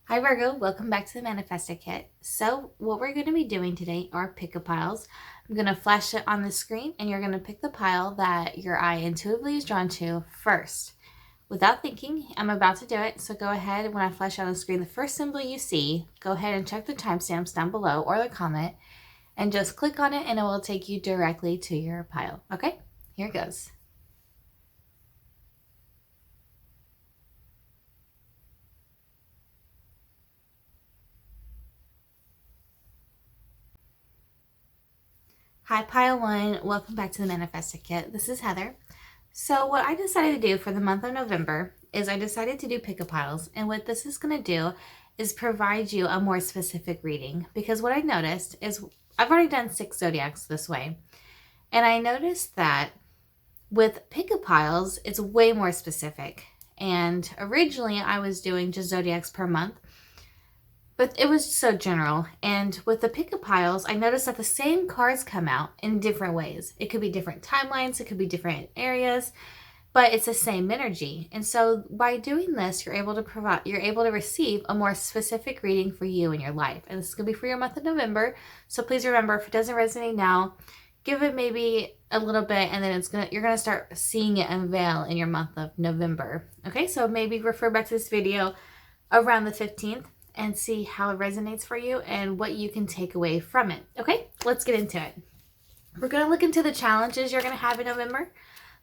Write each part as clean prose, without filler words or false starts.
Hi Virgo, welcome back to the Manifestor Kit. So what we're going to be doing today are pick-a-piles. I'm going to flash it on the screen and you're going to pick the pile that your eye intuitively is drawn to first. Without thinking, I'm about to do it, so go ahead. When I flash on the screen, the first symbol you see, go ahead and check the timestamps down below or the comment and just click on it and it will take you directly to your pile. Okay, here it goes. Hi Pile 1, welcome back to the Manifestor Kit. This is Heather. So what I decided to do for the month of November is I decided to do pick-a-piles, and what this is going to do is provide you a more specific reading, because what I noticed is I've already done 6 zodiacs this way, and I noticed that with pick-a-piles it's way more specific. And originally I was doing just zodiacs per month, but it was so general. And with the pick-a-piles, I noticed that the same cards come out in different ways. It could be different timelines, it could be different areas, but it's the same energy. And so by doing this, you're able to receive a more specific reading for you in your life. And this is going to be for your month of November. So please remember, if it doesn't resonate now, give it maybe a little bit, and then you're going to start seeing it unveil in your month of November. Okay, so maybe refer back to this video around the 15th. And see how it resonates for you and what you can take away from it. Okay, let's get into it. We're going to look into the challenges you're going to have in November,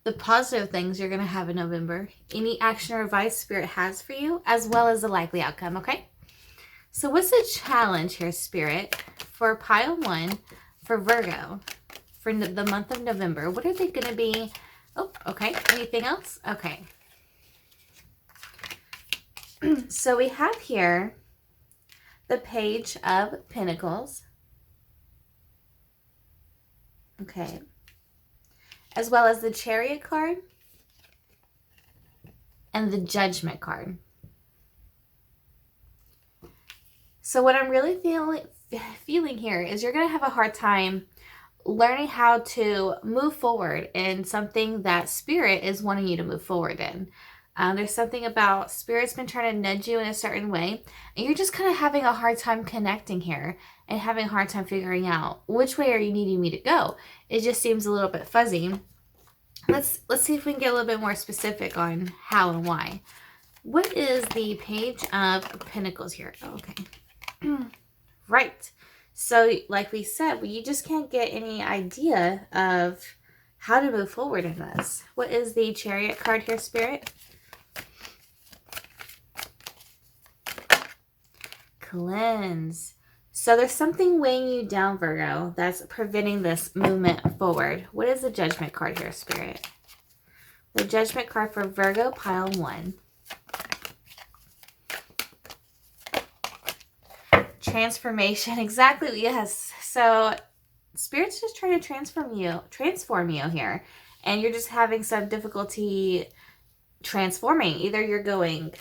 the positive things you're going to have in November, any action or advice Spirit has for you, as well as the likely outcome, okay? So what's the challenge here, Spirit, for Pile 1 for Virgo for the month of November? What are they going to be? Oh, okay. Anything else? Okay. So we have here the Page of Pentacles, okay, as well as the Chariot card and the Judgment card. So what I'm really feeling here is you're going to have a hard time learning how to move forward in something that Spirit is wanting you to move forward in. There's something about Spirit's been trying to nudge you in a certain way, and you're just kind of having a hard time connecting here and having a hard time figuring out which way are you needing me to go. It just seems a little bit fuzzy. Let's see if we can get a little bit more specific on how and why. What is the Page of Pentacles here? Oh, okay. Right. So like we said, you just can't get any idea of how to move forward in this. What is the Chariot card here, Spirit? Cleanse. So there's something weighing you down, Virgo, that's preventing this movement forward. What is the Judgment card here, Spirit? The Judgment card for Virgo, Pile 1. Transformation. Exactly. Yes. So Spirit's just trying to transform you here. And you're just having some difficulty transforming. Either you're going...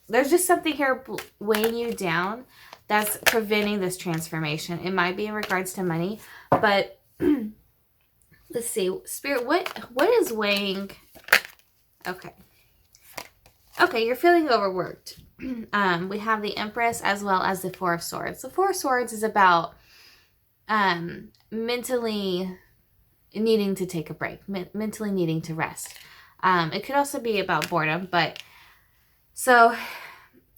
There's just something here weighing you down that's preventing this transformation. It might be in regards to money, but let's see. Spirit, what is weighing? Okay. Okay, you're feeling overworked. We have the Empress as well as the Four of Swords. The Four of Swords is about mentally needing to take a break, mentally needing to rest. It could also be about boredom, but... So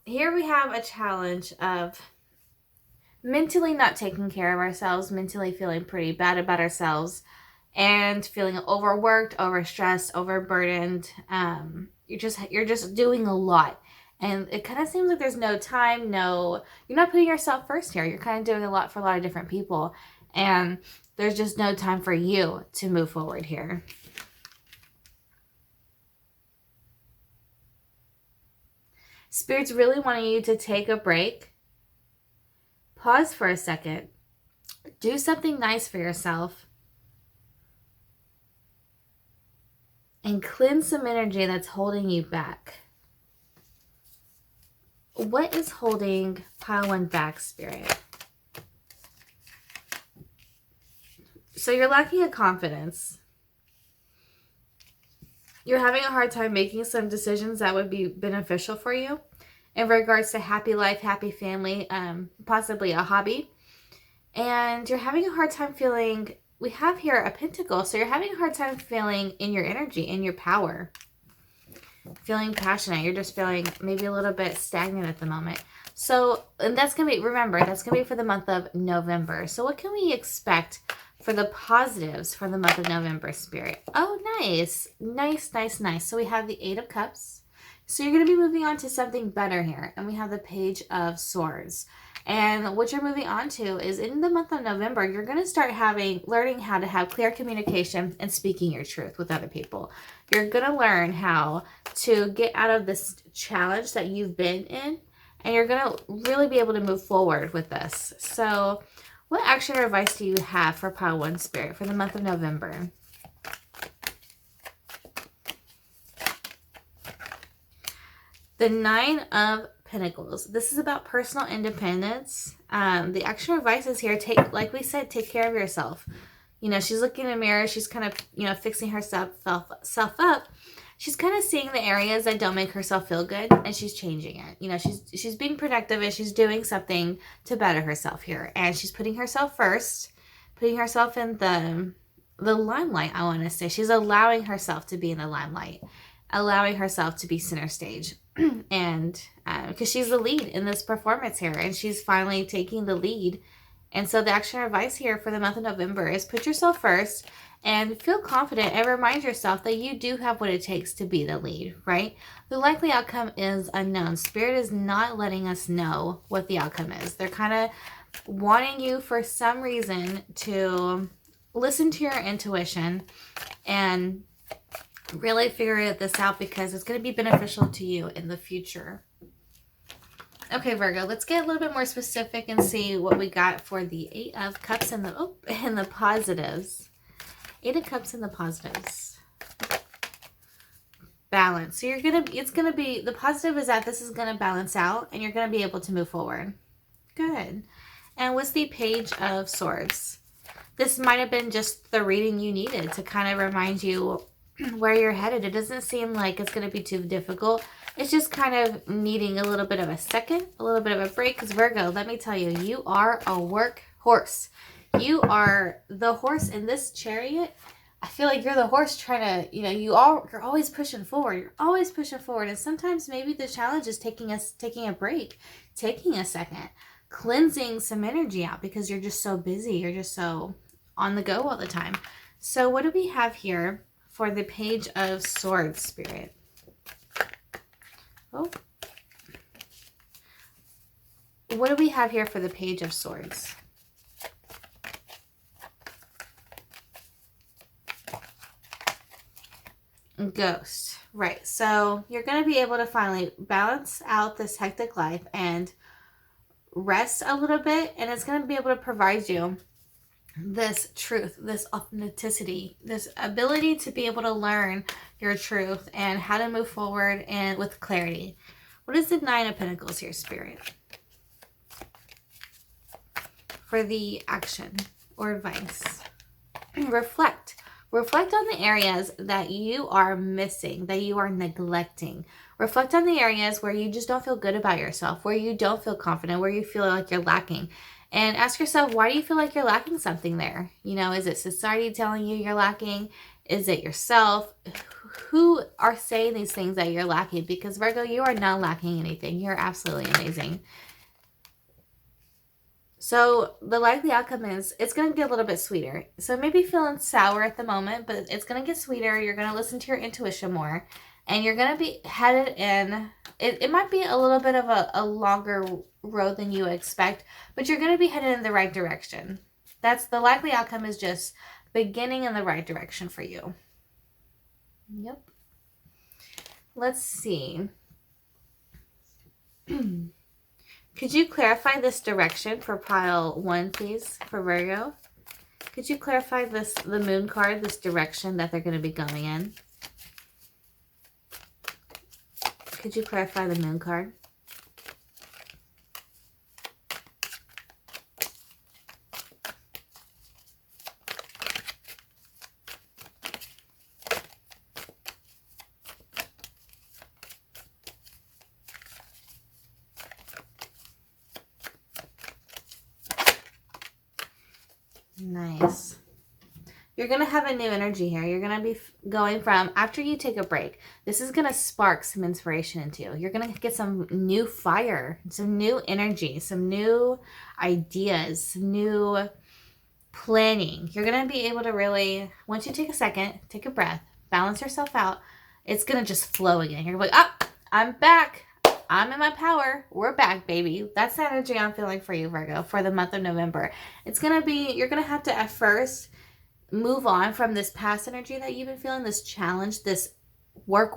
here we have a challenge of mentally not taking care of ourselves, mentally feeling pretty bad about ourselves, and feeling overworked, overstressed, overburdened. You're just doing a lot. And it kind of seems like there's no time, you're not putting yourself first here. You're kind of doing a lot for a lot of different people. And there's just no time for you to move forward here. Spirit's really wanting you to take a break, pause for a second, do something nice for yourself, and cleanse some energy that's holding you back. What is holding Pile 1 back, Spirit? So you're lacking a confidence. You're having a hard time making some decisions that would be beneficial for you. in regards to happy life, happy family, possibly a hobby. And you're having a hard time feeling, we have here a pentacle, so you're having a hard time feeling in your energy, in your power. Feeling passionate. You're just feeling maybe a little bit stagnant at the moment. So, and that's going to be, remember, that's going to be for the month of November. So what can we expect for the positives for the month of November, Spirit? Oh, nice. Nice, nice, nice. So we have the Eight of Cups. So you're going to be moving on to something better here. And we have the Page of Swords. And what you're moving on to is in the month of November, you're going to start learning how to have clear communication and speaking your truth with other people. You're going to learn how to get out of this challenge that you've been in, and you're going to really be able to move forward with this. So what action or advice do you have for Pile 1, Spirit, for the month of November? The Nine of Pentacles. This is about personal independence. The action or advice is here, like we said, take care of yourself. You know, she's looking in the mirror. She's kind of, you know, fixing herself up. She's kind of seeing the areas that don't make herself feel good, and she's changing it. You know, she's being productive, and she's doing something to better herself here. And she's putting herself first, putting herself in the limelight, I want to say. She's allowing herself to be in the limelight, allowing herself to be center stage. And because she's the lead in this performance here, and she's finally taking the lead. And so the action or advice here for the month of November is put yourself first and feel confident and remind yourself that you do have what it takes to be the lead, right? The likely outcome is unknown. Spirit is not letting us know what the outcome is. They're kind of wanting you for some reason to listen to your intuition and really figure this out, because it's going to be beneficial to you in the future. Okay, Virgo, let's get a little bit more specific and see what we got for the Eight of Cups and the positives. Eight of Cups and the positives. Balance. So the positive is that this is going to balance out, and you're going to be able to move forward. Good. And what's the Page of Swords? This might have been just the reading you needed to kind of remind you where you're headed. It doesn't seem like it's going to be too difficult. It's just kind of needing a little bit of a second, a little bit of a break. Because Virgo, let me tell you, you are a work horse. You are the horse in this chariot. I feel like you're the horse trying to, you know, you're always pushing forward. You're always pushing forward. And sometimes maybe the challenge is taking a break, taking a second, cleansing some energy out, because you're just so busy. You're just so on the go all the time. So what do we have here for the Page of Swords, Spirit? Oh. What do we have here for the Page of Swords? Ghost. Right. So you're going to be able to finally balance out this hectic life and rest a little bit. And it's going to be able to provide you this truth, this authenticity, this ability to be able to learn your truth and how to move forward and with clarity. What is the Nine of Pentacles here, Spirit? For the action or advice. Reflect. Reflect on the areas that you are missing, that you are neglecting. Reflect on the areas where you just don't feel good about yourself, where you don't feel confident, where you feel like you're lacking. And ask yourself, why do you feel like you're lacking something there? You know, is it society telling you you're lacking? Is it yourself? Who are saying these things that you're lacking? Because Virgo, you are not lacking anything. You're absolutely amazing. So the likely outcome is it's going to get a little bit sweeter. So maybe feeling sour at the moment, but it's going to get sweeter. You're going to listen to your intuition more, and you're going to be headed in. It might be a little bit of a longer road than you expect, but you're going to be headed in the right direction. That's the likely outcome, is just beginning in the right direction for you. Yep. Let's see. Could you clarify this direction for pile 1, please, for Virgo? Could you clarify the moon card, this direction that they're going to be going in? Could you clarify the moon card? Nice. You're going to have a new energy here. You're going to be going from, after you take a break, this is going to spark some inspiration into you. You're going to get some new fire, some new energy, some new ideas, some new planning. You're going to be able to really, once you take a second, take a breath, balance yourself out, it's going to just flow again. You're like, oh, I'm back. I'm in my power. We're back, baby. That's the energy I'm feeling for you, Virgo, for the month of November. It's going to be, you're going to have to at first move on from this past energy that you've been feeling, this challenge, this work,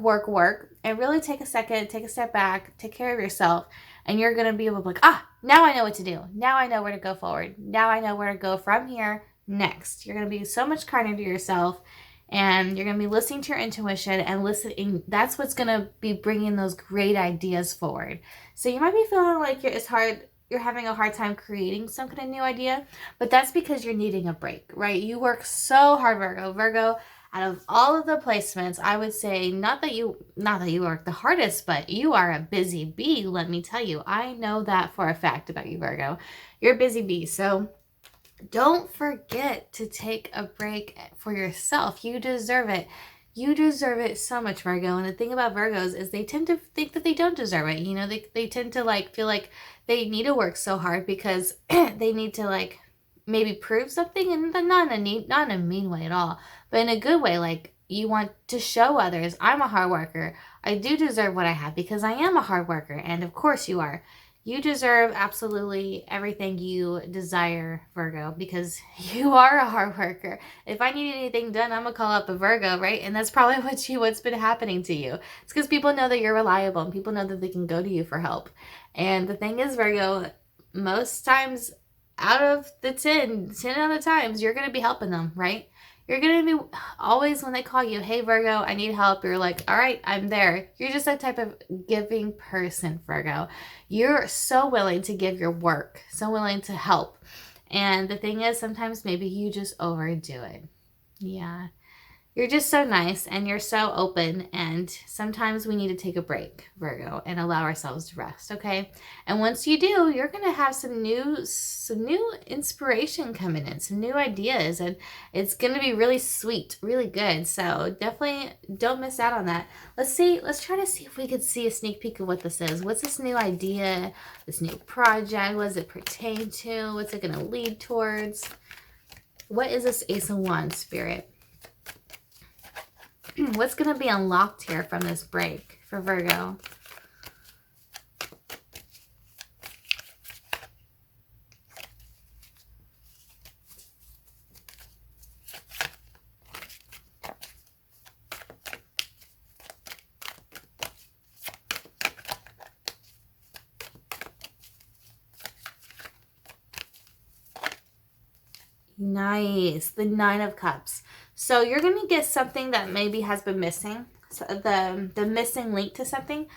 and really take a second, take a step back, take care of yourself, and you're going to be able to be like, now I know what to do. Now I know where to go forward. Now I know where to go from here next. You're going to be so much kinder to yourself, and you're going to be listening to your intuition and listening. That's what's going to be bringing those great ideas forward. So you might be feeling like you're having a hard time creating some kind of new idea, but that's because you're needing a break, right? You work so hard, Virgo. Virgo, out of all of the placements, I would say not that you work the hardest, but you are a busy bee, let me tell you. I know that for a fact about you, Virgo. You're a busy bee, so don't forget to take a break for yourself. You deserve it. You deserve it so much, Virgo. And the thing about Virgos is they tend to think that they don't deserve it. You know, they tend to feel like they need to work so hard because they need to maybe prove something, and not in a mean way at all, but in a good way. Like, you want to show others, I'm a hard worker. I do deserve what I have because I am a hard worker. And of course you are. You deserve absolutely everything you desire, Virgo, because you are a hard worker. If I need anything done, I'm going to call up a Virgo, right? And that's probably what's been happening to you. It's because people know that you're reliable and people know that they can go to you for help. And the thing is, Virgo, most times out of the 10 out of times, you're going to be helping them, right? You're going to be always, when they call you, hey, Virgo, I need help. You're like, all right, I'm there. You're just that type of giving person, Virgo. You're so willing to give your work, so willing to help. And the thing is, sometimes maybe you just overdo it. Yeah. You're just so nice and you're so open, and sometimes we need to take a break, Virgo, and allow ourselves to rest, okay? And once you do, you're going to have some new inspiration coming in, some new ideas, and it's going to be really sweet, really good. So definitely don't miss out on that. Let's try to see if we could see a sneak peek of what this is. What's this new idea, this new project? What does it pertain to? What's it going to lead towards? What is this Ace of Wands, Spirit? What's going to be unlocked here from this break for Virgo? Nice. The Nine of Cups. So you're going to get something that maybe has been missing. So the missing link to something.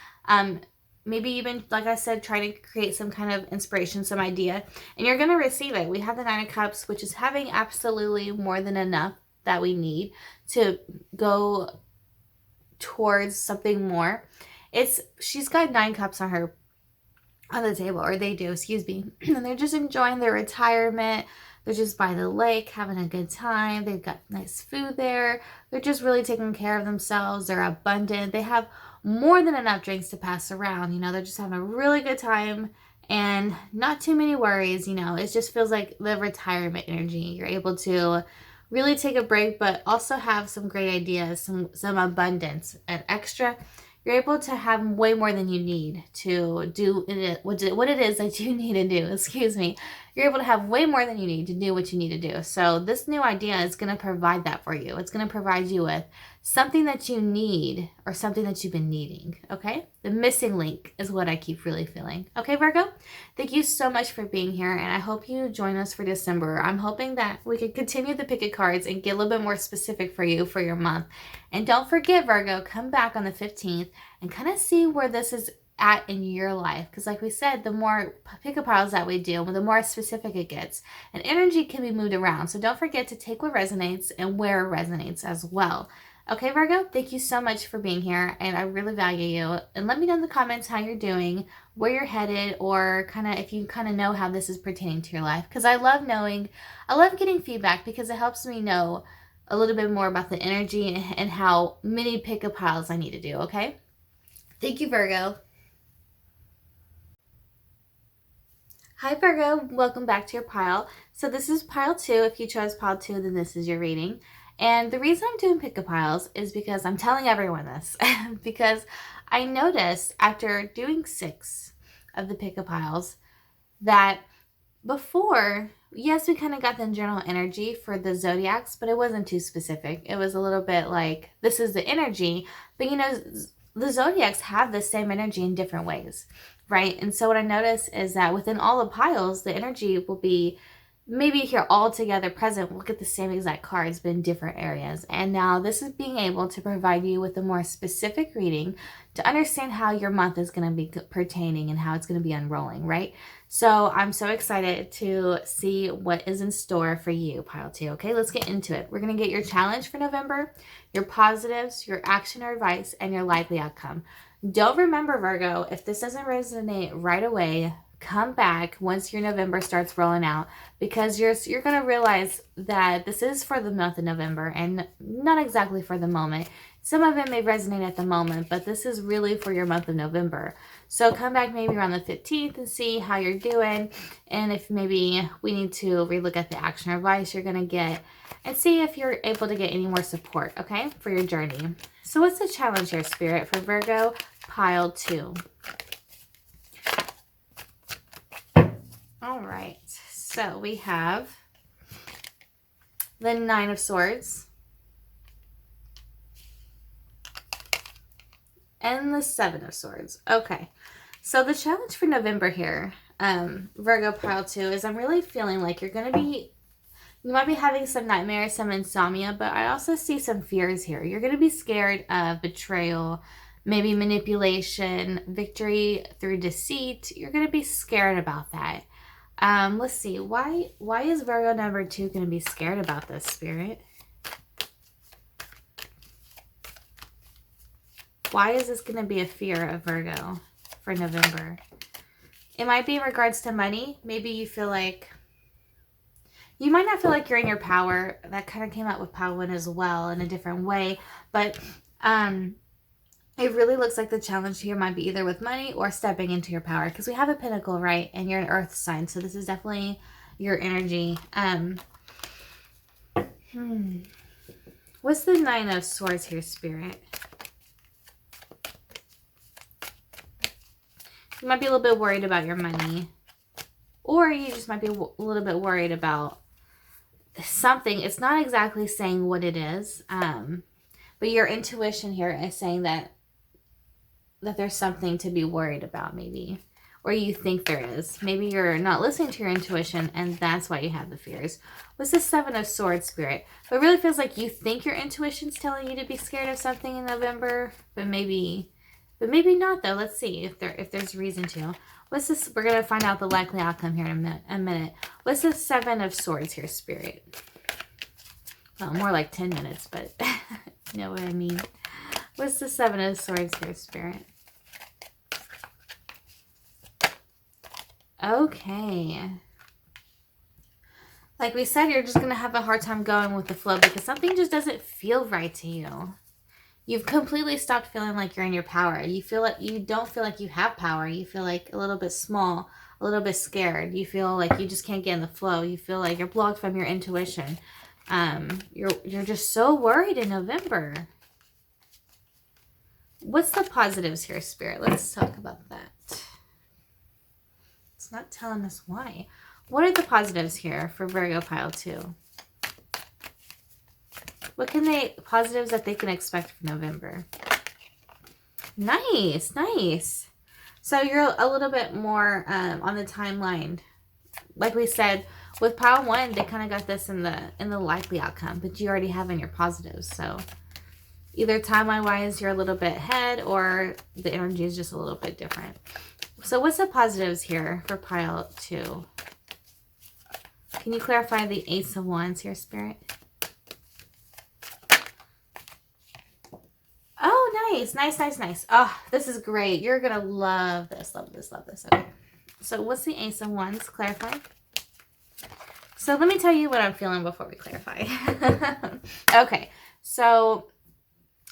Maybe you've been, like I said, trying to create some kind of inspiration, some idea, and you're going to receive it. We have the Nine of Cups, which is having absolutely more than enough that we need to go towards something more. She's got 9 cups on the table, or they do, excuse me, and they're just enjoying their retirement. They're just by the lake having a good time. They've got nice food there. They're just really taking care of themselves. They're abundant. They have more than enough drinks to pass around. You know, they're just having a really good time and not too many worries. You know, it just feels like the retirement energy. You're able to really take a break, but also have some great ideas, some abundance and extra. You're able to have way more than you need to do what it is that you need to do. Excuse me. You're able to have way more than you need to do what you need to do. So this new idea is going to provide that for you. It's going to provide you with something that you need or something that you've been needing, okay? The missing link is what I keep really feeling. Okay, Virgo? Thank you so much for being here, and I hope you join us for December. I'm hoping that we could continue the pick of cards and get a little bit more specific for you for your month. And don't forget, Virgo, come back on the 15th and kind of see where this is at in your life, because like we said, the more pick-a piles that we do, the more specific it gets, and energy can be moved around. So don't forget to take what resonates and where it resonates as well. Okay, Virgo, thank you so much for being here, and I really value you. And let me know in the comments how you're doing, where you're headed, or kind of if you kind of know how this is pertaining to your life. Because I love getting feedback because it helps me know a little bit more about the energy and how many pick-up piles I need to do, okay? Thank you, Virgo. Hi, Virgo. Welcome back to your pile. So this is pile 2. If you chose pile 2, then this is your reading. And the reason I'm doing pick-up piles is because I'm telling everyone this. Because I noticed after doing 6 of the pick-up piles that before, yes, we kind of got the general energy for the zodiacs, but it wasn't too specific. It was a little bit like, this is the energy, but you know, the zodiacs have the same energy in different ways, right? And so what I noticed is that within all the piles, the energy will be, maybe if you're all together present, we'll get the same exact cards, but in different areas. And now this is being able to provide you with a more specific reading to understand how your month is going to be pertaining and how it's going to be unrolling, right? So I'm so excited to see what is in store for you, pile 2. Okay, let's get into it. We're going to get your challenge for November, your positives, your action or advice, and your likely outcome. Don't remember, Virgo, if this doesn't resonate right away, come back once your November starts rolling out, because you're going to realize that this is for the month of November and not exactly for the moment. Some of it may resonate at the moment, but this is really for your month of November. So come back maybe around the 15th and see how you're doing, and if maybe we need to relook at the action or advice you're going to get, and see if you're able to get any more support, okay, for your journey. So what's the challenge here, Spirit, for Virgo pile 2? All right, so we have the 9 of Swords and the 7 of Swords. Okay, so the challenge for November here, Virgo pile 2, is I'm really feeling like you might be having some nightmares, some insomnia, but I also see some fears here. You're going to be scared of betrayal, maybe manipulation, victory through deceit. You're going to be scared about that. Let's see. Why is Virgo number 2 going to be scared about this, Spirit? Why is this going to be a fear of Virgo for November? It might be in regards to money. Maybe you feel like, you might not feel like you're in your power. That kind of came out with pile 1 as well in a different way. But, it really looks like the challenge here might be either with money or stepping into your power, because we have a pentacle, right? And you're an earth sign, so this is definitely your energy. What's the 9 of Swords here, Spirit? You might be a little bit worried about your money, or you just might be a little bit worried about something. It's not exactly saying what it is, but your intuition here is saying that there's something to be worried about, maybe, or you think there is. Maybe you're not listening to your intuition, and that's why you have the fears. What's the 7 of Swords, Spirit? But it really feels like you think your intuition's telling you to be scared of something in November, but maybe not, though. Let's see if there's reason to. What's this? We're gonna find out the likely outcome here in a minute. What's the 7 of Swords here, Spirit? Well, more like 10 minutes, but you know what I mean. What's the 7 of Swords here, Spirit? Okay. Like we said, you're just going to have a hard time going with the flow because something just doesn't feel right to you. You've completely stopped feeling like you're in your power. You feel like you don't feel like you have power. You feel like a little bit small, a little bit scared. You feel like you just can't get in the flow. You feel like you're blocked from your intuition. You're just so worried in November. What's the positives here, Spirit? Let's talk about that. It's not telling us why. What are the positives here for Virgo pile 2? What positives that they can expect for November? Nice, nice. So you're a little bit more on the timeline. Like we said, with pile 1, they kind of got this in the likely outcome, but you already have in your positives. So either timeline-wise, you're a little bit ahead, or the energy is just a little bit different. So what's the positives here for pile 2? Can you clarify the Ace of Wands here, Spirit? nice, nice, nice, nice. Oh, this is great. You're going to love this, love this, love this. Okay. So what's the Ace of Wands? Clarify. So let me tell you what I'm feeling before we clarify. Okay. So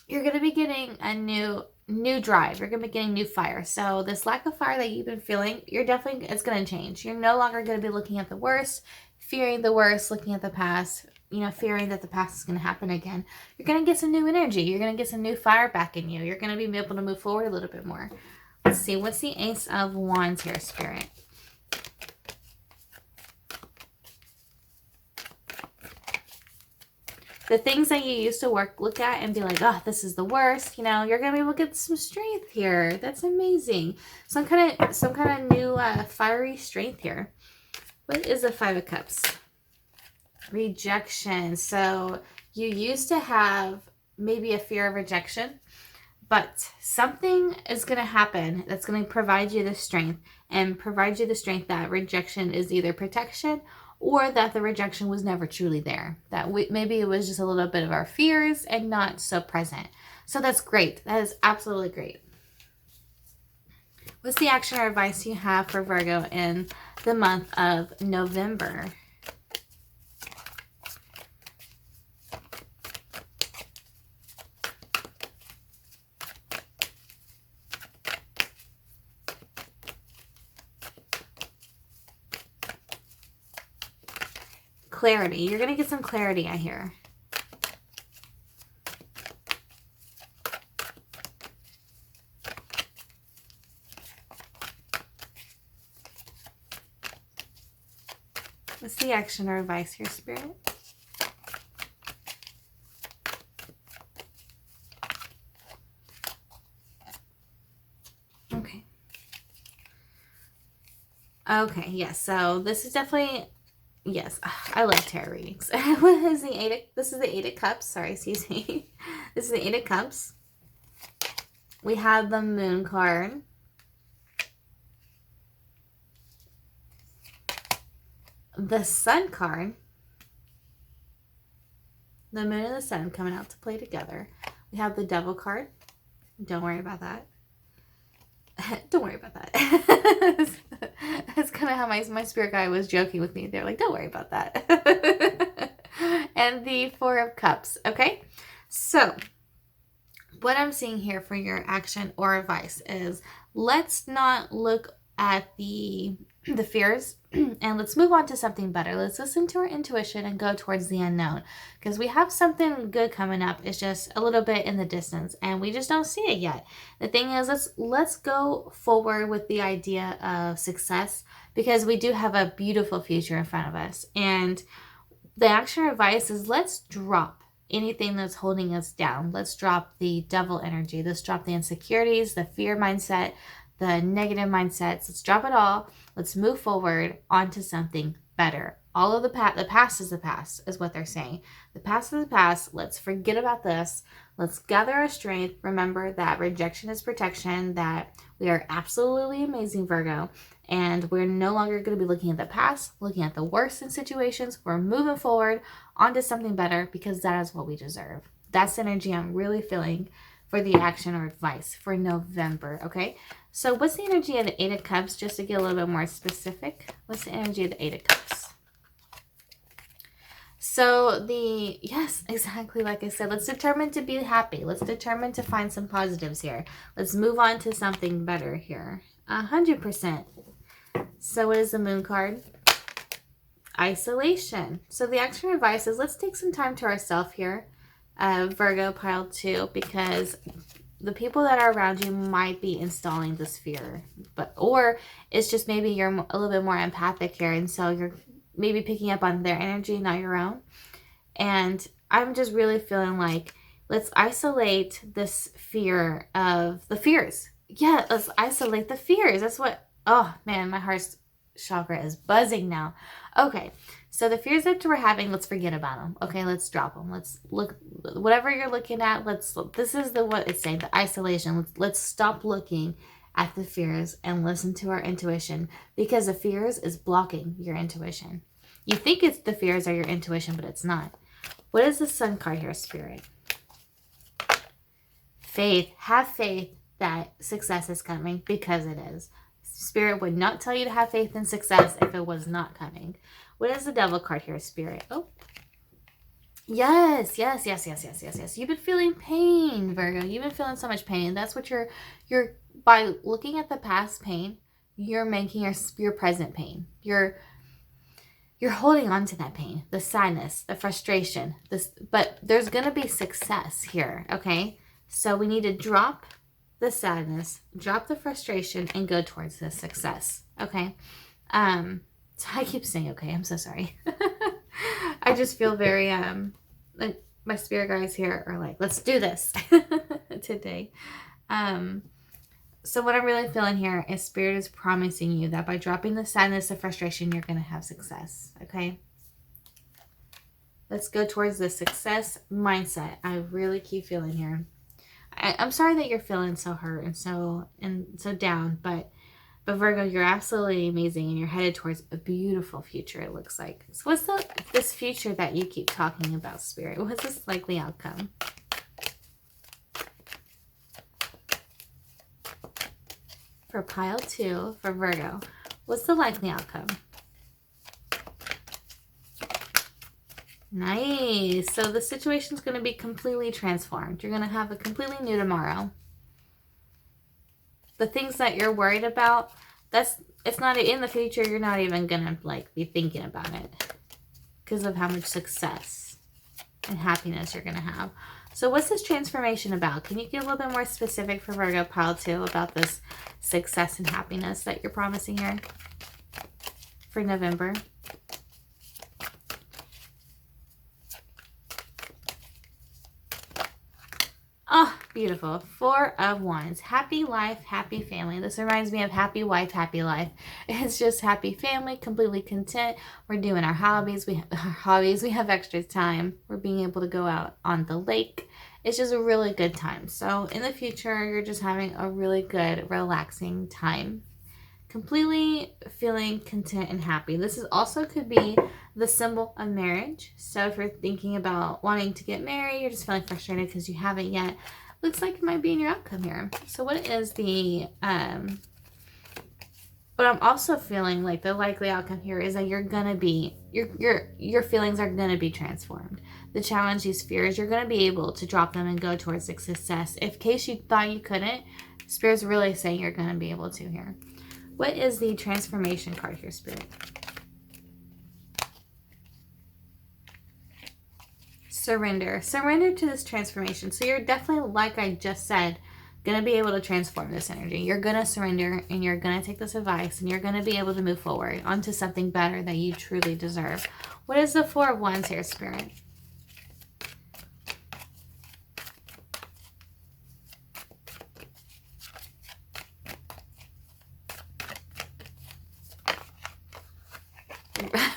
you're going to be getting a new drive. You're going to be getting new fire. So this lack of fire that you've been feeling, it's going to change. You're no longer going to be looking at the worst, fearing the worst, looking at the past, fearing that the past is going to happen again. You're going to get some new energy. You're going to get some new fire back in you. You're going to be able to move forward a little bit more. Let's see. What's the Ace of Wands here, Spirit? The things that you used to look at and be like, oh, this is the worst. You're going to be able to get some strength here. That's amazing. Some kind of new fiery strength here. What is the Five of Cups? Rejection. So you used to have maybe a fear of rejection, but something is going to happen that's going to provide you the strength that rejection is either protection or that the rejection was never truly there. Maybe it was just a little bit of our fears and not so present. So that's great. That is absolutely great. What's the action or advice you have for Virgo in the month of November? Clarity. You're going to get some clarity, I hear. What's the action or advice here, Spirit? Okay. Okay, yes. So this is definitely... Yes, I love tarot readings. What is the this is the Eight of Cups. Sorry, excuse me. This is the Eight of Cups. We have the Moon card. The Sun card. The Moon and the Sun coming out to play together. We have the Devil card. Don't worry about that. Don't worry about that. That's kind of how my spirit guide was joking with me. They're like, don't worry about that. And the Four of Cups. Okay. So what I'm seeing here for your action or advice is let's not look at the fears and let's move on to something better. Let's listen to our intuition and go towards the unknown because we have something good coming up. It's just a little bit in the distance and we just don't see it yet. The thing is, let's go forward with the idea of success because we do have a beautiful future in front of us. And the action advice is let's drop anything that's holding us down. Let's drop the devil energy. Let's drop the insecurities, the fear mindset, the negative mindsets. Let's drop it all. Let's move forward onto something better. All of the past is the past, is what they're saying. The past is the past. Let's forget about this. Let's gather our strength. Remember that rejection is protection, that we are absolutely amazing, Virgo. And we're no longer going to be looking at the past, looking at the worst in situations. We're moving forward onto something better because that is what we deserve. That's the energy I'm really feeling for the action or advice for November, okay? So what's the energy of the Eight of Cups, just to get a little bit more specific? What's the energy of the Eight of Cups? So yes, exactly like I said, let's determine to be happy. Let's determine to find some positives here. Let's move on to something better here. 100%. So what is the Moon card? Isolation. So the action advice is let's take some time to ourselves here. Virgo pile 2, because the people that are around you might be installing this fear, or it's just maybe you're a little bit more empathic here, and so you're maybe picking up on their energy, not your own. And I'm just really feeling like let's isolate this fear of the fears. Yeah, let's isolate the fears. That's what, oh man, my heart's chakra is buzzing now. Okay, so the fears that we're having, let's forget about them. Okay, let's drop them. Let's look, whatever you're looking at, this is what it's saying, the isolation. Let's stop looking at the fears and listen to our intuition, because the fears is blocking your intuition. You think it's the fears are your intuition, but it's not. What is the Sun card here, Spirit? faith. Have faith that success is coming, because it is. Spirit would not tell you to have faith in success if it was not coming. What is the Devil card here, Spirit? Oh, yes, yes, yes, yes, yes, yes, yes. You've been feeling pain, Virgo. You've been feeling so much pain. That's what you're by looking at the past pain, you're making your present pain. You're holding on to that pain, the sadness, the frustration. But there's gonna be success here, okay? So we need to drop the sadness, drop the frustration, and go towards the success, okay? So I keep saying okay. I'm so sorry. I just feel very like my spirit guides here are like, let's do this today. So what I'm really feeling here is Spirit is promising you that by dropping the sadness, the frustration, you're going to have success. Okay. Let's go towards the success mindset. I really keep feeling here. I'm sorry that you're feeling so hurt and so down, but Virgo, you're absolutely amazing, and you're headed towards a beautiful future, it looks like. So what's this future that you keep talking about, Spirit? What's this likely outcome? For pile 2, for Virgo, what's the likely outcome? Nice. So the situation's going to be completely transformed. You're going to have a completely new tomorrow. The things that you're worried about, it's not in the future. You're not even going to like be thinking about it because of how much success and happiness you're going to have. So what's this transformation about? Can you get a little bit more specific for Virgo pile 2 about this success and happiness that you're promising here for November? Oh, beautiful. 4 of Wands. Happy life, happy family. This reminds me of happy wife, happy life. It's just happy family, completely content. We're doing our hobbies. We have extra time. We're being able to go out on the lake. It's just a really good time. So in the future, you're just having a really good, relaxing time. Completely feeling content and happy. This is also could be the symbol of marriage. So if you're thinking about wanting to get married, you're just feeling frustrated because you haven't yet, looks like it might be in your outcome here. So what is the but I'm also feeling like the likely outcome here is that you're gonna be your feelings are gonna be transformed. The challenge, these fears, you're gonna be able to drop them and go towards success. If in case you thought you couldn't, Spirit's really saying you're gonna be able to here. What is the transformation card here, Spirit? Surrender. Surrender to this transformation. So you're definitely, like I just said, going to be able to transform this energy. You're going to surrender, and you're going to take this advice, and you're going to be able to move forward onto something better that you truly deserve. What is the 4 of Wands here, Spirit?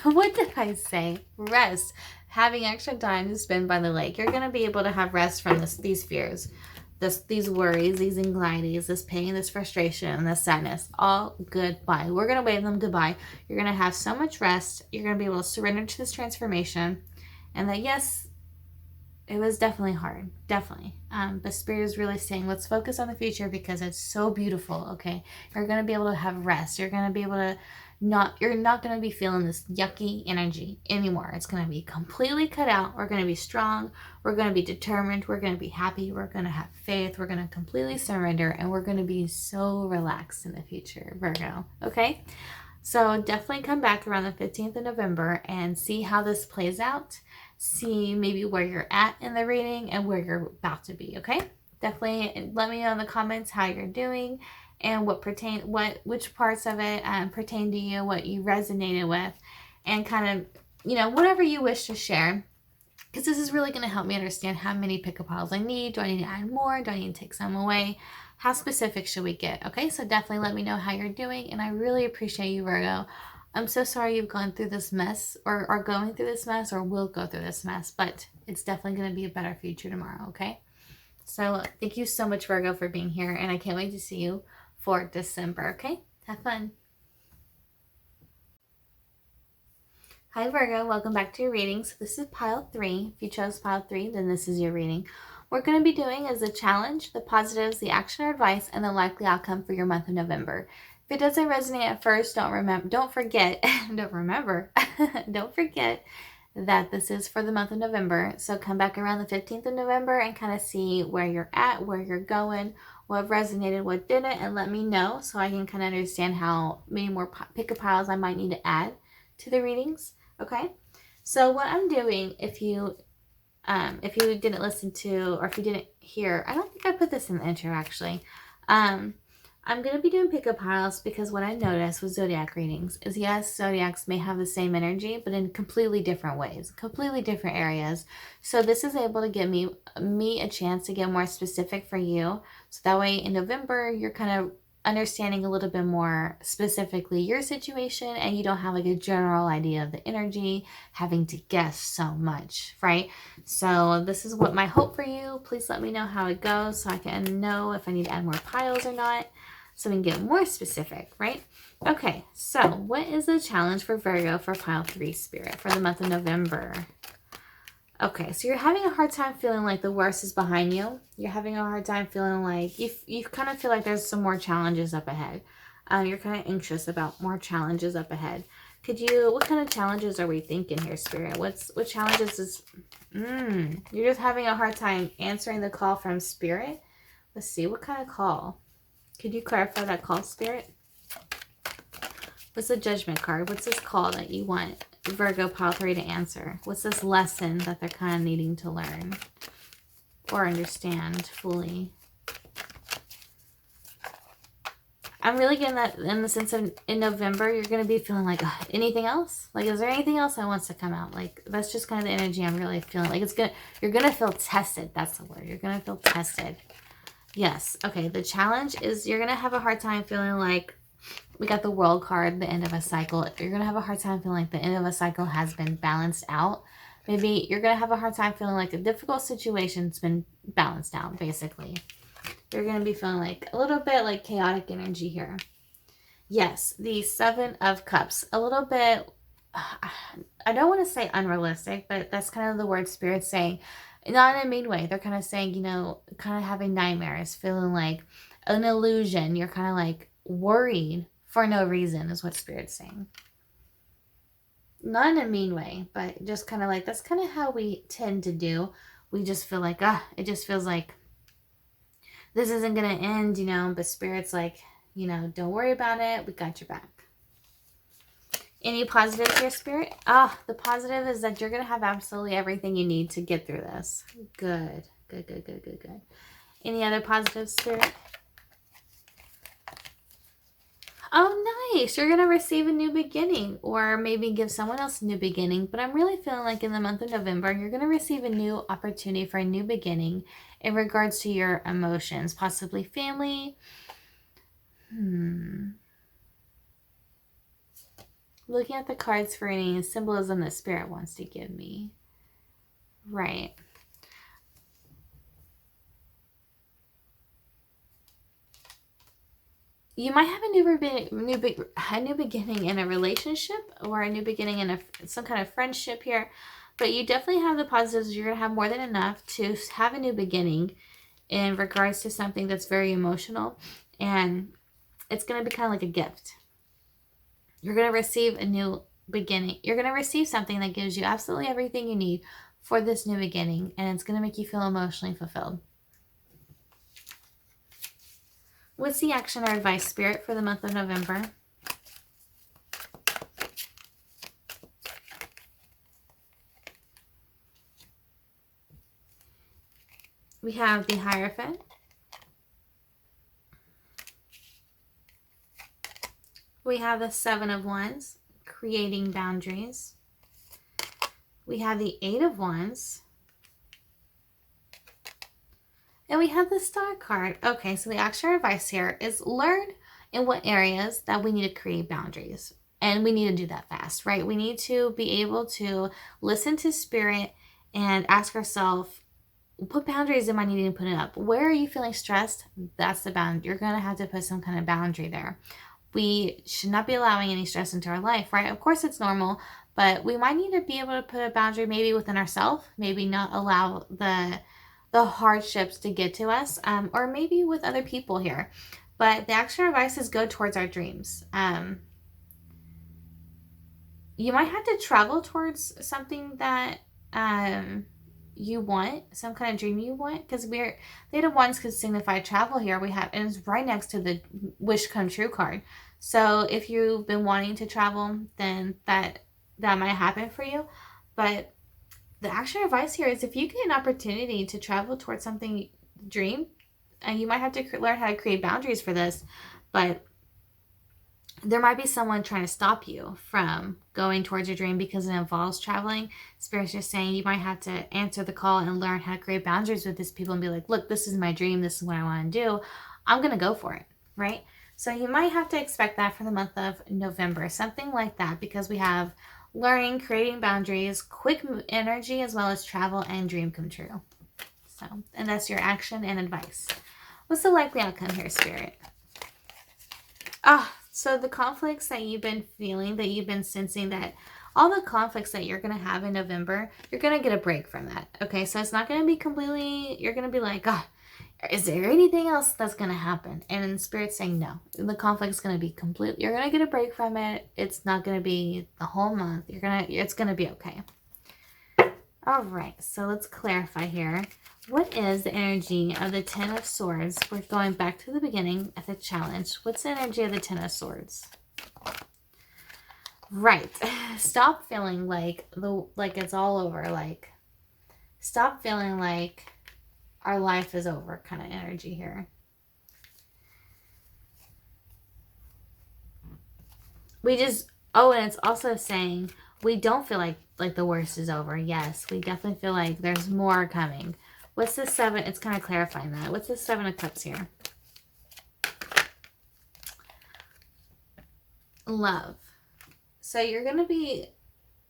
What did I say? Rest. Having extra time to spend by the lake. You're going to be able to have rest from these fears, these worries, these anxieties, this pain, this frustration, this sadness. All goodbye. We're going to wave them goodbye. You're going to have so much rest. You're going to be able to surrender to this transformation. And that, yes, it was definitely hard. Definitely. But Spirit is really saying, let's focus on the future because it's so beautiful, okay? You're going to be able to have rest. You're going to be able to you're not going to be feeling this yucky energy anymore. It's going to be completely cut out. We're going to be strong. We're going to be determined. We're going to be happy. We're going to have faith. We're going to completely surrender. And we're going to be so relaxed in the future, Virgo. Okay? So definitely come back around the 15th of November and see how this plays out. See maybe where you're at in the reading and where you're about to be. Okay? Definitely let me know in the comments how you're doing and which parts of it pertain to you, what you resonated with, and kind of, you know, whatever you wish to share. Because this is really going to help me understand how many pick-a piles I need. Do I need to add more? Do I need to take some away? How specific should we get? Okay, so definitely let me know how you're doing, and I really appreciate you, Virgo. I'm so sorry you've gone through this mess, or are going through this mess, or will go through this mess, but it's definitely going to be a better future tomorrow, okay? So thank you so much, Virgo, for being here, and I can't wait to see you for December, okay? Have fun. Hi, Virgo. Welcome back to your reading. So this is pile 3. If you chose pile 3, then this is your reading. we're going to be doing is the challenge, the positives, the action or advice, and the likely outcome for your month of November. If it doesn't resonate at first, don't forget don't forget that this is for the month of November. So come back around the 15th of November and kind of see where you're at, where you're going, what resonated, what didn't, and let me know so I can kind of understand how many more pick-a piles I might need to add to the readings. Okay, so what I'm doing, if you didn't listen to, or if you didn't hear, I don't think I put this in the intro actually. I'm going to be doing pick-up piles because what I noticed with zodiac readings is, yes, zodiacs may have the same energy, but in completely different ways, completely different areas. So this is able to give me a chance to get more specific for you. So that way in November, you're kind of understanding a little bit more specifically your situation, and you don't have like a general idea of the energy, having to guess so much, right? So this is what my hope for you. Please let me know how it goes so I can know if I need to add more piles or not, so we can get more specific, right? Okay, so what is the challenge for Virgo for pile 3, Spirit, for the month of November? Okay, so you're having a hard time feeling like the worst is behind you. You're having a hard time feeling like you kind of feel like there's some more challenges up ahead. You're kind of anxious about more challenges up ahead. What kind of challenges are we thinking here, Spirit? What challenges is, you're just having a hard time answering the call from Spirit? Let's see, what kind of call? Could you clarify that call, Spirit? What's the Judgment card? What's this call that you want Virgo pile 3 to answer? What's this lesson that they're kind of needing to learn or understand fully? I'm really getting that in the sense of in November, you're going to be feeling like, anything else? Like, is there anything else that wants to come out? Like, that's just kind of the energy I'm really feeling. Like, you're going to feel tested. That's the word. You're going to feel tested. Yes. Okay. The challenge is you're going to have a hard time feeling like, we got the World card, the end of a cycle. You're going to have a hard time feeling like the end of a cycle has been balanced out. Maybe you're going to have a hard time feeling like a difficult situation's been balanced out, basically. You're going to be feeling like a little bit like chaotic energy here. Yes, the 7 of Cups. A little bit, I don't want to say unrealistic, but that's kind of the word Spirit's saying. Not in a mean way. They're kind of saying, kind of having nightmares, feeling like an illusion. You're kind of like worried for no reason is what Spirit's saying. Not in a mean way, but just kind of like, that's kind of how we tend to do. We just feel like, it just feels like this isn't going to end, but Spirit's like, don't worry about it. We got your back. Any positives here, Spirit? The positive is that you're going to have absolutely everything you need to get through this. Good. Good, good, good, good, good. Any other positives, Spirit? Oh, nice. You're going to receive a new beginning, or maybe give someone else a new beginning. But I'm really feeling like in the month of November, you're going to receive a new opportunity for a new beginning in regards to your emotions, possibly family. Looking at the cards for any symbolism that Spirit wants to give me. Right. You might have a new beginning in a relationship, or a new beginning in some kind of friendship here. But you definitely have the positives. You're going to have more than enough to have a new beginning in regards to something that's very emotional. And it's going to be kind of like a gift. You're going to receive a new beginning. You're going to receive something that gives you absolutely everything you need for this new beginning. And it's going to make you feel emotionally fulfilled. What's the action or advice, Spirit, for the month of November? We have the Hierophant. We have the 7 of Wands, creating boundaries. We have the 8 of Wands. And we have the Star card. Okay, so the action or advice here is learn in what areas that we need to create boundaries. And we need to do that fast, right? We need to be able to listen to Spirit and ask ourselves, what boundaries am I needing to put up? Where are you feeling stressed? That's the boundary. You're going to have to put some kind of boundary there. We should not be allowing any stress into our life, right? Of course, it's normal, but we might need to be able to put a boundary maybe within ourselves, maybe not allow the the hardships to get to us, or maybe with other people here. But the action advice is go towards our dreams. You might have to travel towards something that you want, some kind of dream you want, because the Eight of Wands could signify travel here. We have, and it's right next to the wish come true card. So if you've been wanting to travel, then that might happen for you. But the action advice here is if you get an opportunity to travel towards something dream, and you might have to learn how to create boundaries for this, but there might be someone trying to stop you from going towards your dream because it involves traveling. Spirit's just saying you might have to answer the call and learn how to create boundaries with these people and be like, look, this is my dream. This is what I want to do. I'm going to go for it, right? So you might have to expect that for the month of November, something like that, because we have learning, creating boundaries, quick energy, as well as travel and dream come true. So, and that's your action and advice. What's the likely outcome here, Spirit? So the conflicts that you've been feeling, that you've been sensing, that all the conflicts that you're going to have in November, you're going to get a break from that. Okay, so it's not going to be completely, you're going to be like, is there anything else that's going to happen? And Spirit's saying no. The conflict's going to be complete. You're going to get a break from it. It's not going to be the whole month. It's going to be okay. All right, so let's clarify here. What is the energy of the Ten of Swords? We're going back to the beginning at the challenge. What's the energy of the Ten of Swords? Right. Stop feeling like it's all over. Like, stop feeling like our life is over kind of energy here. And it's also saying we don't feel like the worst is over. Yes, we definitely feel like there's more coming. What's the Seven? It's kind of clarifying that. What's the Seven of Cups here? Love. So you're going to be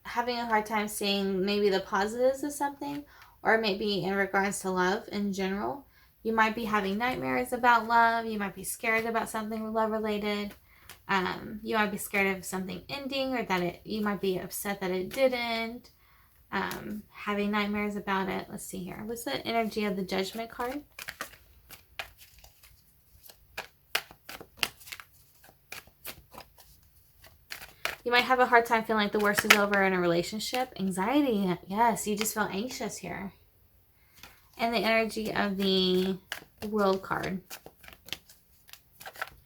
having a hard time seeing maybe the positives of something, or maybe in regards to love in general. You might be having nightmares about love. You might be scared about something love related. You might be scared of something ending, or you might be upset that it didn't. Having nightmares about it. Let's see here. What's the energy of the Judgment card? You might have a hard time feeling like the worst is over in a relationship. Anxiety. Yes, you just feel anxious here. And the energy of the World card.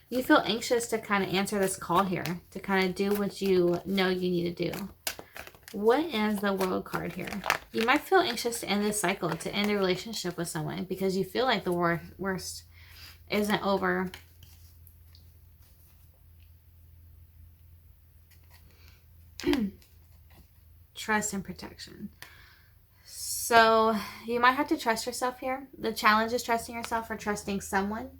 You feel anxious to kind of answer this call here, to kind of do what you know you need to do. What is the World card here? You might feel anxious to end this cycle, to end a relationship with someone, because you feel like the worst isn't over. Trust and protection. So you might have to trust yourself here. The challenge is trusting yourself or trusting someone.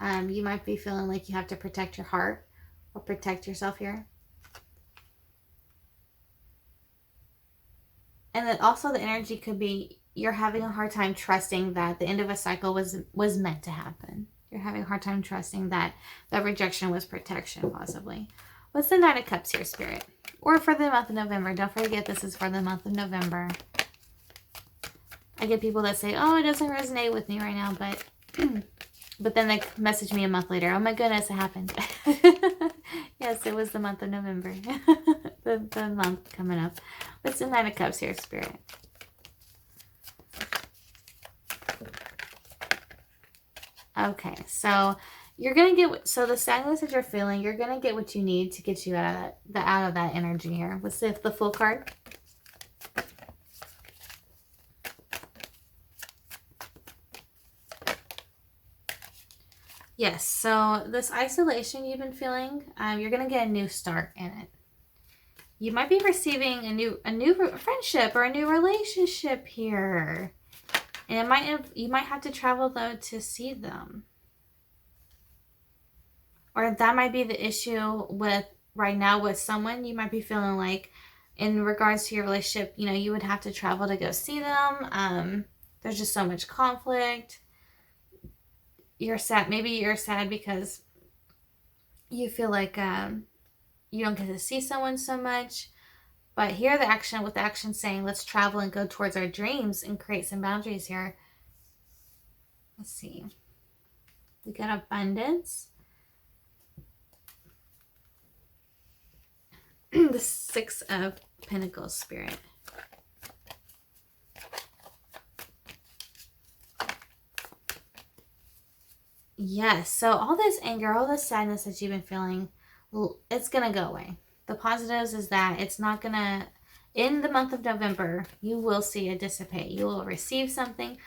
You might be feeling like you have to protect your heart or protect yourself here. And then also the energy could be you're having a hard time trusting that the end of a cycle was meant to happen. You're having a hard time trusting that that rejection was protection, possibly. What's the Nine of Cups here, Spirit? Or for the month of November. Don't forget this is for the month of November. I get people that say, oh, it doesn't resonate with me right now, but then they message me a month later. Oh my goodness, it happened. Yes, it was the month of November. the month coming up. What's the Nine of Cups here, Spirit? Okay, so you're going to get, so the sadness that you're feeling, you're going to get what you need to get you out of that energy here. Let's see if the Fool card. Yes, so this isolation you've been feeling, you're going to get a new start in it. You might be receiving a new friendship or a new relationship here. And you might have to travel, though, to see them. Or that might be the issue with right now with someone. You might be feeling like in regards to your relationship, you know, you would have to travel to go see them. There's just so much conflict. You're sad. Maybe you're sad because you feel like you don't get to see someone so much. But here with the action saying, let's travel and go towards our dreams and create some boundaries here. Let's see. We got abundance. The Six of Pentacles, Spirit. Yes, so all this anger, all this sadness that you've been feeling, it's going to go away. The positives is that it's not going to, in the month of November, you will see it dissipate. You will receive something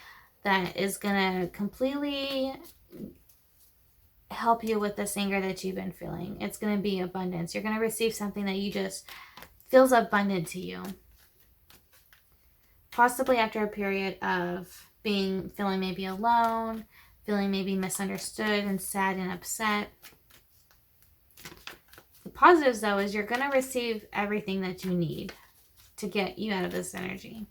that is going to completely help you with this anger that you've been feeling. It's going to be abundance. You're going to receive something that you just feels abundant to you. Possibly after a period of feeling maybe alone, feeling maybe misunderstood and sad and upset. The positives, though, is you're going to receive everything that you need to get you out of this energy.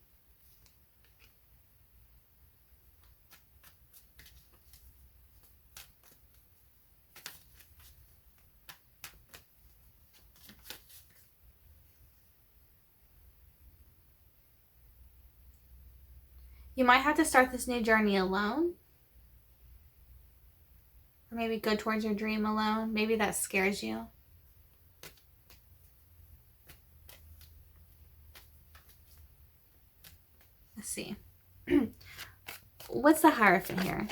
You might have to start this new journey alone. Or maybe go towards your dream alone. Maybe that scares you. Let's see. What's the Hierophant here?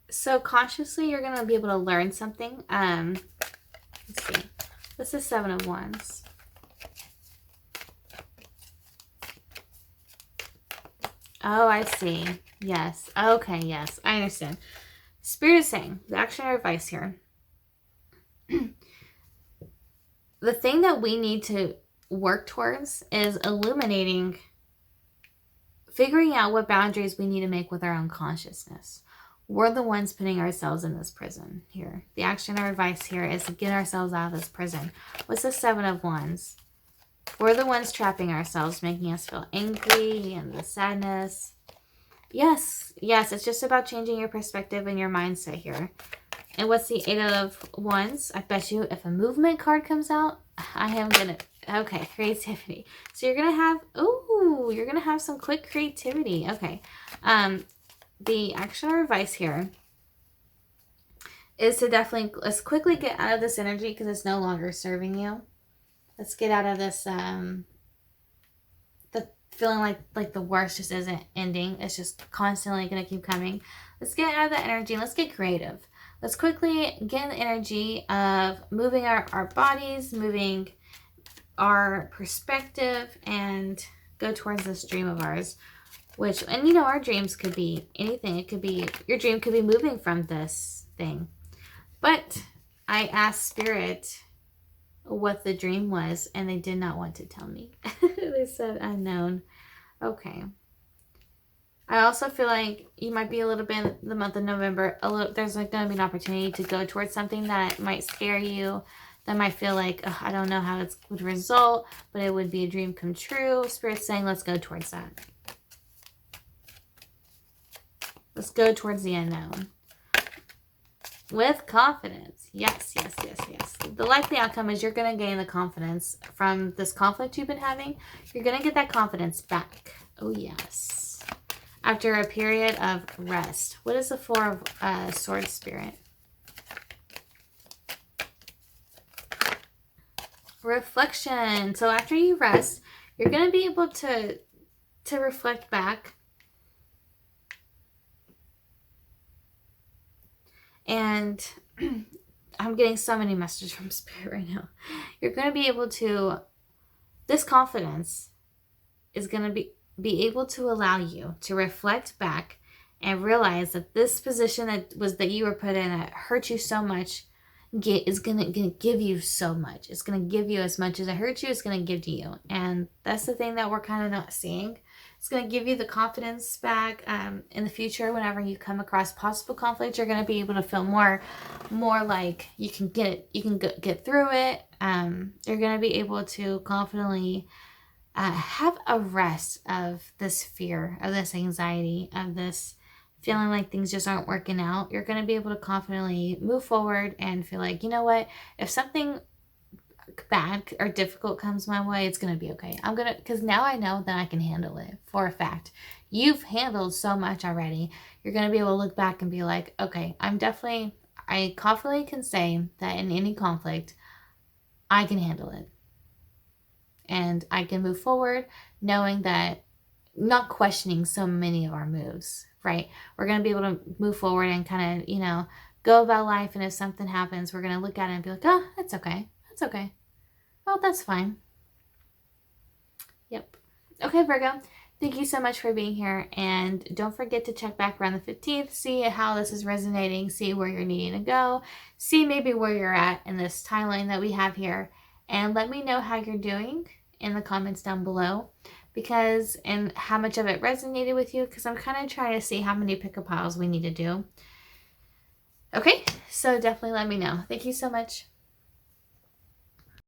So consciously, you're going to be able to learn something. Let's see. This is Seven of Wands. Oh, I see. Yes. Okay, yes. I understand. Spirit is saying, the action or advice here. The thing that we need to work towards is illuminating, figuring out what boundaries we need to make with our own consciousness. We're the ones putting ourselves in this prison here. The action or advice here is to get ourselves out of this prison. What's the Seven of Wands? We're the ones trapping ourselves, making us feel angry and the sadness. Yes, yes, it's just about changing your perspective and your mindset here. And what's the Eight of Wands? I bet you if a movement card comes out, I am going to... Okay, creativity. So you're going to have... Ooh, you're going to have some quick creativity. Okay. The action or advice here is to definitely... Let's quickly get out of this energy because it's no longer serving you. Let's get out of this... the feeling like the worst just isn't ending. It's just constantly going to keep coming. Let's get out of that energy and let's get creative. Let's quickly get in the energy of moving our bodies, moving our perspective, and go towards this dream of ours. Which, and you know, our dreams could be anything. It could be, your dream could be moving from this thing. But I asked Spirit what the dream was, and they did not want to tell me. They said unknown. Okay. I also feel like you might be a little bit in the month of November. There's like going to be an opportunity to go towards something that might scare you. That might feel like, oh, I don't know how it would result, but it would be a dream come true. Spirit's saying, let's go towards that. Let's go towards the unknown. With confidence. Yes, yes, yes, yes. The likely outcome is you're going to gain the confidence from this conflict you've been having. You're going to get that confidence back. Oh, yes. After a period of rest. What is the Four of Swords, Spirit? Reflection. So after you rest, you're going to be able to reflect back. And I'm getting so many messages from Spirit right now. You're going to be able to, this confidence is going to be able to allow you to reflect back and realize that this position that you were put in that hurt you so much is gonna give you so much. It's gonna give you as much as it hurts you. It's gonna give to you, and that's the thing that we're kind of not seeing. It's gonna give you the confidence back in the future. Whenever you come across possible conflict, you're gonna be able to feel more like you can get through it. You're gonna be able to confidently have a rest of this fear, of this anxiety, of this feeling like things just aren't working out. You're going to be able to confidently move forward and feel like, you know what, if something bad or difficult comes my way, it's going to be okay. Because now I know that I can handle it for a fact. You've handled so much already. You're going to be able to look back and be like, okay, I confidently can say that in any conflict, I can handle it. And I can move forward knowing that, not questioning so many of our moves, right? We're going to be able to move forward and kind of, go about life. And if something happens, we're going to look at it and be like, oh, that's okay. That's okay. Oh, that's fine. Yep. Okay, Virgo. Thank you so much for being here. And don't forget to check back around the 15th. See how this is resonating. See where you're needing to go. See maybe where you're at in this timeline that we have here. And let me know how you're doing in the comments down below. And how much of it resonated with you, because I'm kind of trying to see how many pick-a-piles we need to do. Okay, so definitely let me know. Thank you so much.